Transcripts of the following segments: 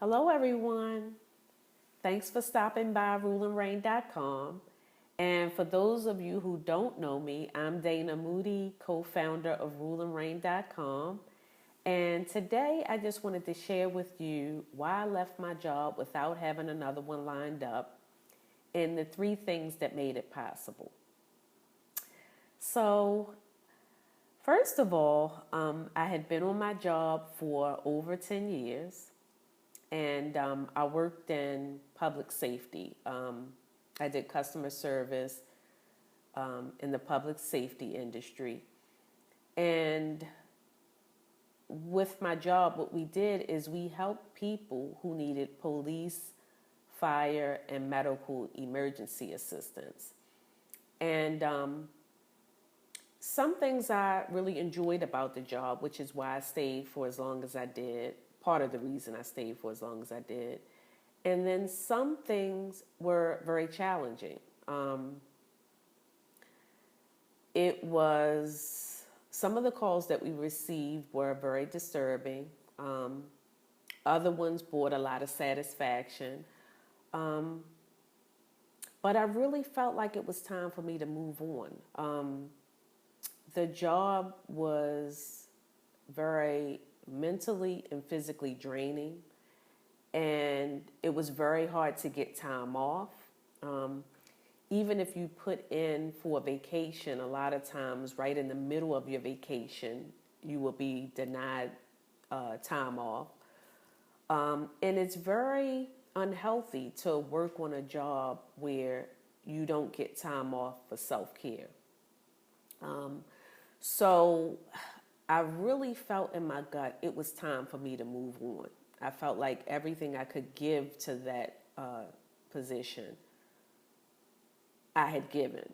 Hello, everyone. Thanks for stopping by ruleandrain.com. And for those of you who don't know me, I'm Dana Moody, co-founder of ruleandrain.com. And today I just wanted to share with you why I left my job without having another one lined up and the three things that made it possible. So, first of all, I had been on my job for over 10 years. And I worked in public safety. I did customer service in the public safety industry. And with my job, what we did is we helped people who needed police, fire, and medical emergency assistance. And some things I really enjoyed about the job, which is why I stayed for as long as I did. Part of the reason I stayed for as long as I did. And then some things were very challenging. Some of the calls that we received were very disturbing. Other ones brought a lot of satisfaction. But I really felt like it was time for me to move on. The job was very mentally and physically draining, and it was very hard to get time off. Even if you put in for a vacation, a lot of times right in the middle of your vacation, you will be denied time off. And it's very unhealthy to work on a job where you don't get time off for self-care. So I really felt in my gut it was time for me to move on. I felt like everything I could give to that position I had given.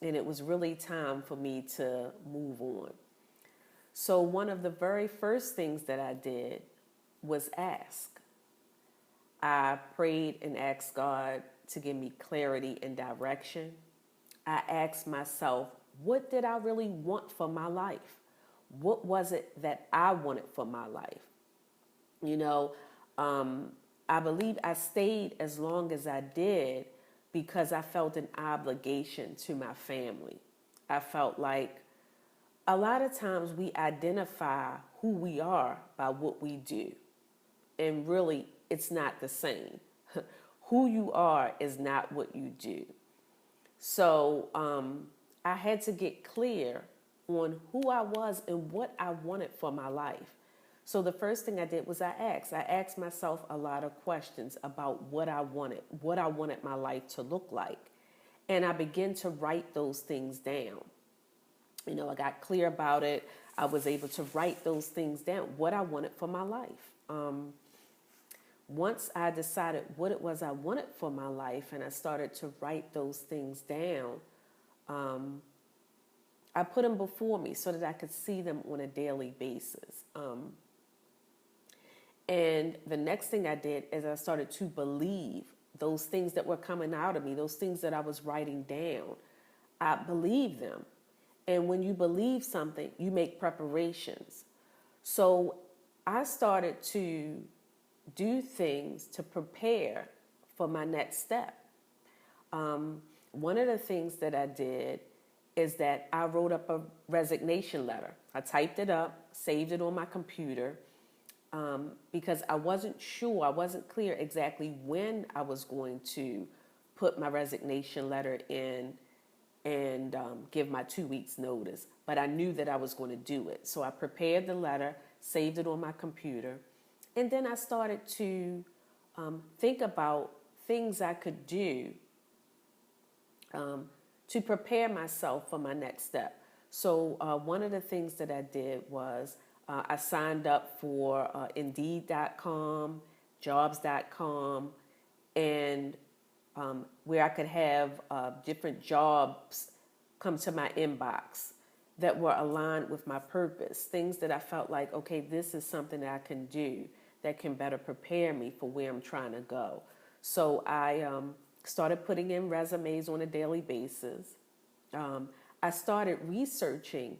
And it was really time for me to move on. So one of the very first things that I did was ask. I prayed and asked God to give me clarity and direction. I asked myself, what did I really want for my life? What was it that I wanted for my life? I believe I stayed as long as I did because I felt an obligation to my family. I felt like a lot of times we identify who we are by what we do. And really, it's not the same. Who you are is not what you do. So I had to get clear on who I was and what I wanted for my life. So the first thing I did was I asked myself a lot of questions about what I wanted my life to look like. And I began to write those things down. I got clear about it. I was able to write those things down, what I wanted for my life. Once I decided what it was I wanted for my life and I started to write those things down, I put them before me so that I could see them on a daily basis. And the next thing I did is I started to believe those things that were coming out of me, those things that I was writing down. I believed them. And when you believe something, you make preparations. So I started to do things to prepare for my next step. One of the things that I did is that I wrote up a resignation letter. I typed it up, saved it on my computer, because I wasn't sure, I wasn't clear exactly when I was going to put my resignation letter in and give my 2 weeks notice. But I knew that I was going to do it. So I prepared the letter, saved it on my computer, and then I started to think about things I could do to prepare myself for my next step. So one of the things that I did was I signed up for Indeed.com, Jobs.com, and where I could have different jobs come to my inbox that were aligned with my purpose, things that I felt like, okay, this is something that I can do that can better prepare me for where I'm trying to go. So I started putting in resumes on a daily basis. I started researching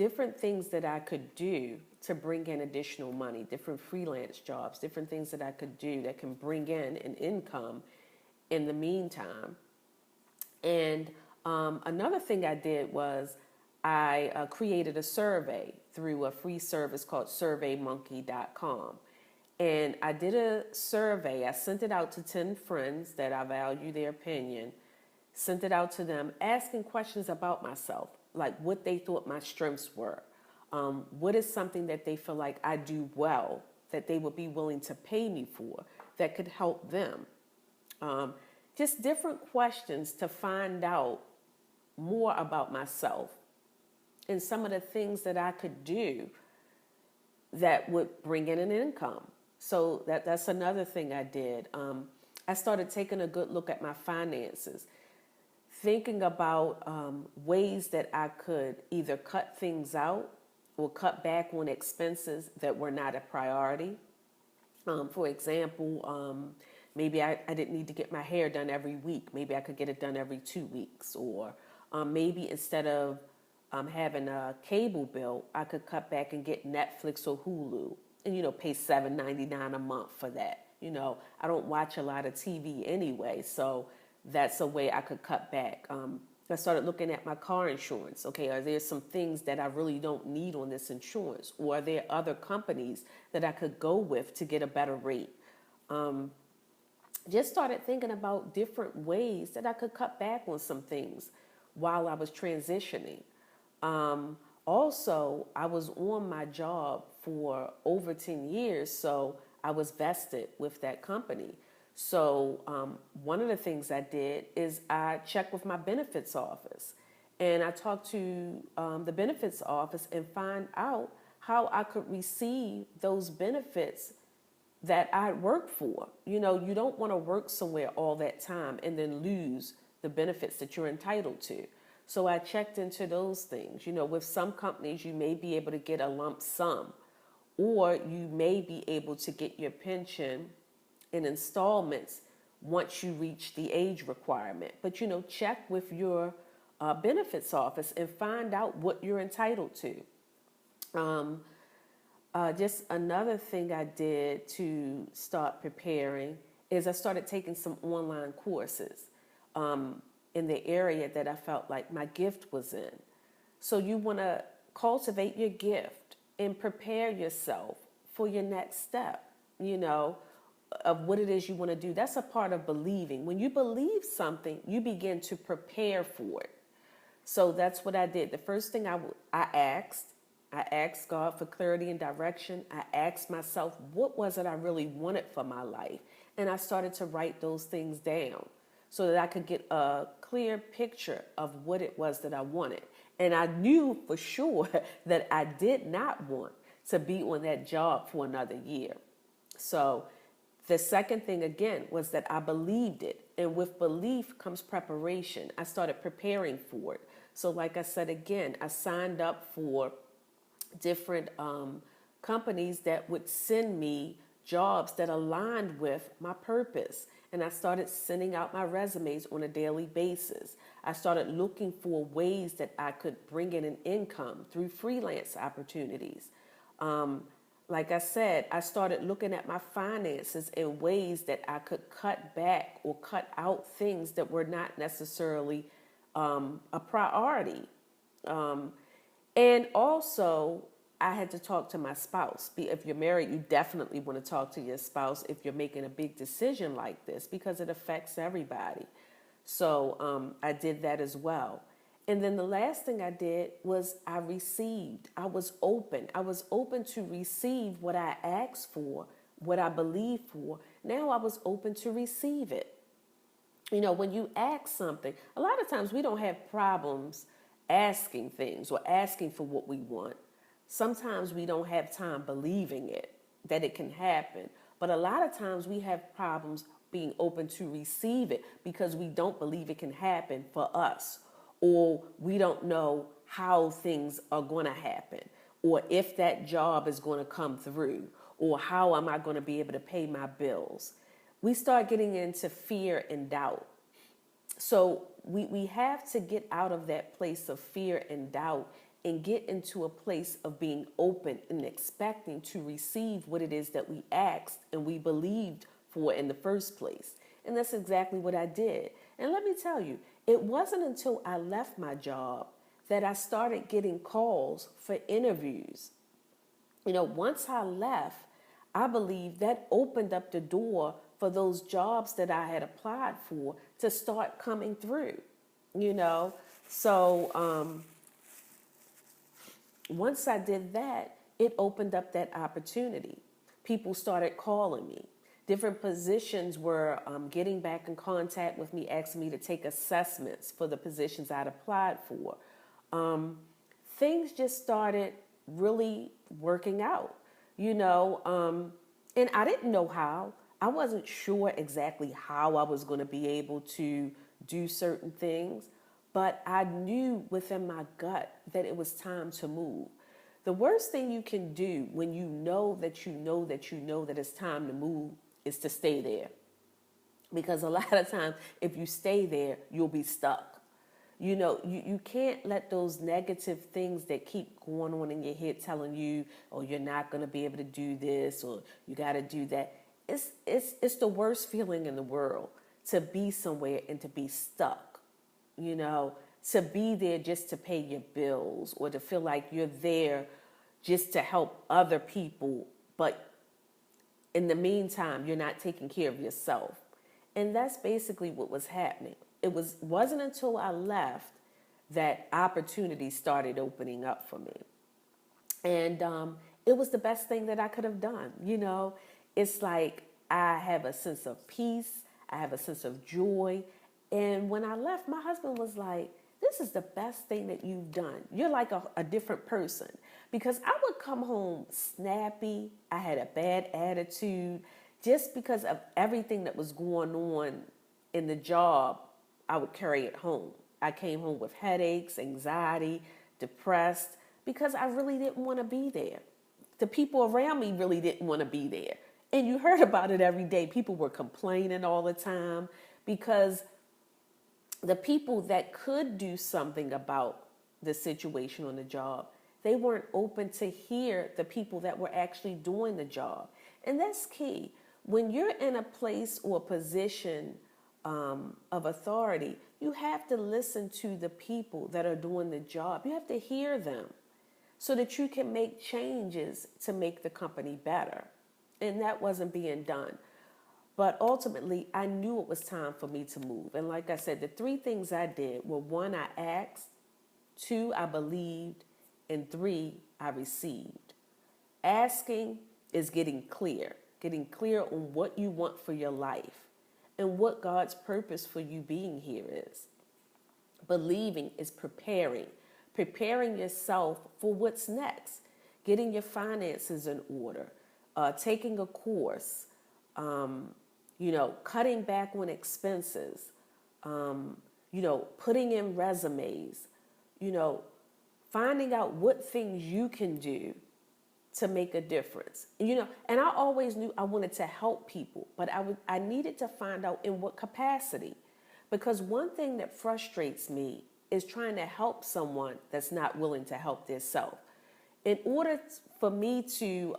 different things that I could do to bring in additional money, different freelance jobs, different things that I could do that can bring in an income in the meantime. And another thing I did was I created a survey through a free service called surveymonkey.com. And I did a survey. I sent it out to 10 friends that I value their opinion, sent it out to them asking questions about myself, like what they thought my strengths were. What is something that they feel like I do well, that they would be willing to pay me for, that could help them. Just different questions to find out more about myself and some of the things that I could do that would bring in an income. So that's another thing I did. I started taking a good look at my finances, thinking about ways that I could either cut things out or cut back on expenses that were not a priority. For example, maybe I didn't need to get my hair done every week. Maybe I could get it done every 2 weeks. Or maybe instead of having a cable bill, I could cut back and get Netflix or Hulu and, pay $7.99 a month for that. I don't watch a lot of TV anyway, so that's a way I could cut back. I started looking at my car insurance. Okay, are there some things that I really don't need on this insurance? Or are there other companies that I could go with to get a better rate? Just started thinking about different ways that I could cut back on some things while I was transitioning. Also, I was on my job for over 10 years, so I was vested with that company. So one of the things I did is I checked with my benefits office, and I talked to the benefits office and find out how I could receive those benefits that I worked for. You don't want to work somewhere all that time and then lose the benefits that you're entitled to. So I checked into those things. With some companies, you may be able to get a lump sum, or you may be able to get your pension in installments once you reach the age requirement. But, check with your benefits office and find out what you're entitled to. Just another thing I did to start preparing is I started taking some online courses in the area that I felt like my gift was in. So you want to cultivate your gift and prepare yourself for your next step, of what it is you want to do. That's a part of believing. When you believe something, you begin to prepare for it. So that's what I did. The first thing I asked God for clarity and direction. I asked myself, what was it I really wanted for my life? And I started to write those things down so that I could get a clear picture of what it was that I wanted. And I knew for sure that I did not want to be on that job for another year. So the second thing, again, was that I believed it. And with belief comes preparation. I started preparing for it. So like I said, again, I signed up for different companies that would send me jobs that aligned with my purpose. And I started sending out my resumes on a daily basis. I started looking for ways that I could bring in an income through freelance opportunities. Like I said, I started looking at my finances in ways that I could cut back or cut out things that were not necessarily a priority. And also, I had to talk to my spouse. If you're married, you definitely want to talk to your spouse if you're making a big decision like this, because it affects everybody. So I did that as well. And then the last thing I did was I received. I was open. I was open to receive what I asked for, what I believed for. Now I was open to receive it. When you ask something, a lot of times we don't have problems asking things or asking for what we want. Sometimes we don't have time believing it, that it can happen. But a lot of times we have problems being open to receive it because we don't believe it can happen for us, or we don't know how things are going to happen, or if that job is going to come through, or how am I going to be able to pay my bills. We start getting into fear and doubt. So we have to get out of that place of fear and doubt and get into a place of being open and expecting to receive what it is that we asked and we believed for in the first place. And that's exactly what I did. And let me tell you, it wasn't until I left my job that I started getting calls for interviews. Once I left, I believe that opened up the door for those jobs that I had applied for to start coming through, you know. So once I did that, it opened up that opportunity. People started calling me. Different positions were getting back in contact with me, asking me to take assessments for the positions I'd applied for. Things just started really working out, and I didn't know how. I wasn't sure exactly how I was going to be able to do certain things, but I knew within my gut that it was time to move. The worst thing you can do when you know that you know that you know that it's time to move is to stay there. Because a lot of times, if you stay there, you'll be stuck. You can't let those negative things that keep going on in your head telling you, oh, you're not going to be able to do this or you got to do that. It's the worst feeling in the world to be somewhere and to be stuck, to be there just to pay your bills or to feel like you're there just to help other people. But in the meantime, you're not taking care of yourself. And that's basically what was happening. It wasn't until I left that opportunities started opening up for me. And it was the best thing that I could have done. It's like I have a sense of peace. I have a sense of joy. And when I left, my husband was like, this is the best thing that you've done. You're like a different person. Because I would come home snappy. I had a bad attitude just because of everything that was going on in the job. I would carry it home. I came home with headaches, anxiety, depressed, because I really didn't want to be there. The people around me really didn't want to be there. And you heard about it every day. People were complaining all the time because the people that could do something about the situation on the job, they weren't open to hear the people that were actually doing the job. And that's key. When you're in a place or a position of authority, you have to listen to the people that are doing the job. You have to hear them so that you can make changes to make the company better. And that wasn't being done. But ultimately, I knew it was time for me to move. And like I said, the three things I did were: one, I asked; two, I believed; and three, I received. Asking is getting clear on what you want for your life and what God's purpose for you being here is. Believing is preparing yourself for what's next, getting your finances in order, taking a course, cutting back on expenses, putting in resumes, finding out what things you can do to make a difference. And I always knew I wanted to help people, but I needed to find out in what capacity. Because one thing that frustrates me is trying to help someone that's not willing to help themselves. In order for me to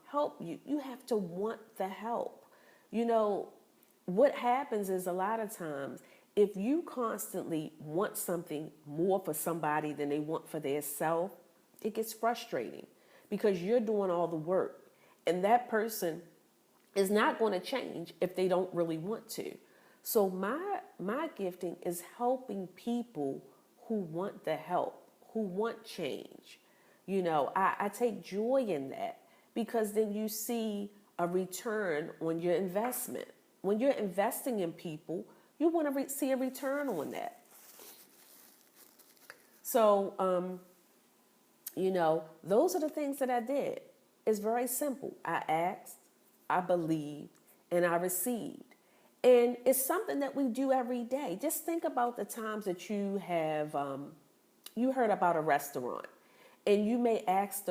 help you, you have to want the help. What happens is a lot of times, if you constantly want something more for somebody than they want for their self, it gets frustrating because you're doing all the work and that person is not going to change if they don't really want to. So my gifting is helping people who want the help, who want change. I take joy in that because then you see a return on your investment. When you're investing in people, you want to see a return on that. So, those are the things that I did. It's very simple. I asked, I believed, and I received. And it's something that we do every day. Just think about the times that you have, you heard about a restaurant, and you may ask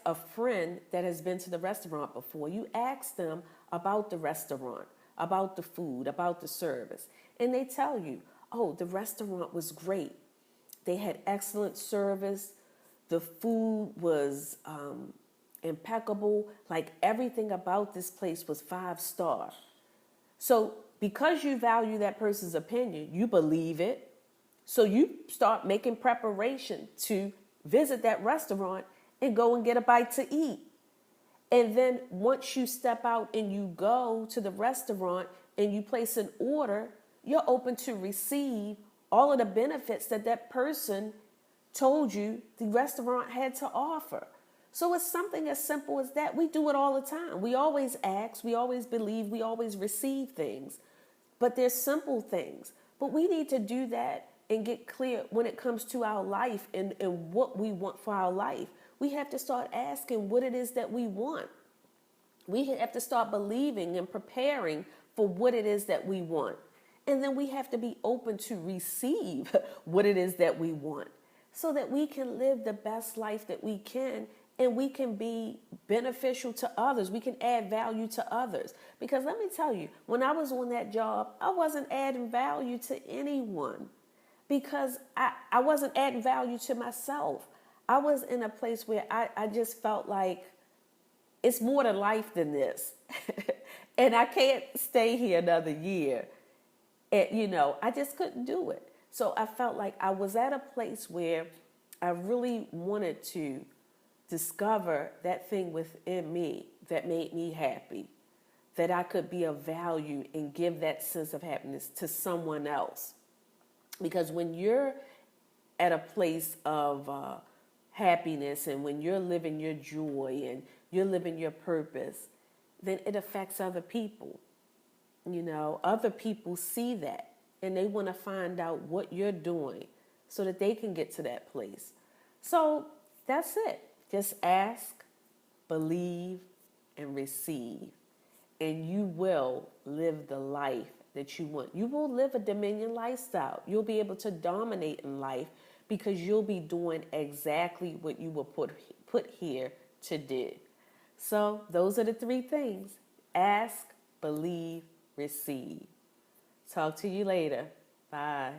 a friend that has been to the restaurant before. You ask them about the restaurant, about the food, about the service. And they tell you, oh, the restaurant was great. They had excellent service. The food was impeccable. Like everything about this place was 5 star. So because you value that person's opinion, you believe it. So you start making preparation to visit that restaurant and go and get a bite to eat. And then once you step out and you go to the restaurant and you place an order, you're open to receive all of the benefits that that person told you the restaurant had to offer. So it's something as simple as that. We do it all the time. We always ask, we always believe, we always receive things. But there's simple things. But we need to do that and get clear when it comes to our life and what we want for our life. We have to start asking what it is that we want. We have to start believing and preparing for what it is that we want. And then we have to be open to receive what it is that we want so that we can live the best life that we can and we can be beneficial to others. We can add value to others. Because let me tell you, when I was on that job, I wasn't adding value to anyone because I wasn't adding value to myself. I was in a place where I just felt like it's more to life than this. And I can't stay here another year. And, I just couldn't do it. So I felt like I was at a place where I really wanted to discover that thing within me that made me happy, that I could be of value and give that sense of happiness to someone else. Because when you're at a place of happiness and when you're living your joy and you're living your purpose, then it affects other people. Other people see that and they want to find out what you're doing so that they can get to that place. So that's it. Just ask, believe, and receive. And you will live the life that you want. You will live a dominion lifestyle. You'll be able to dominate in life because you'll be doing exactly what you were put here to do. So those are the 3 things. Ask, believe, receive. Talk to you later. Bye.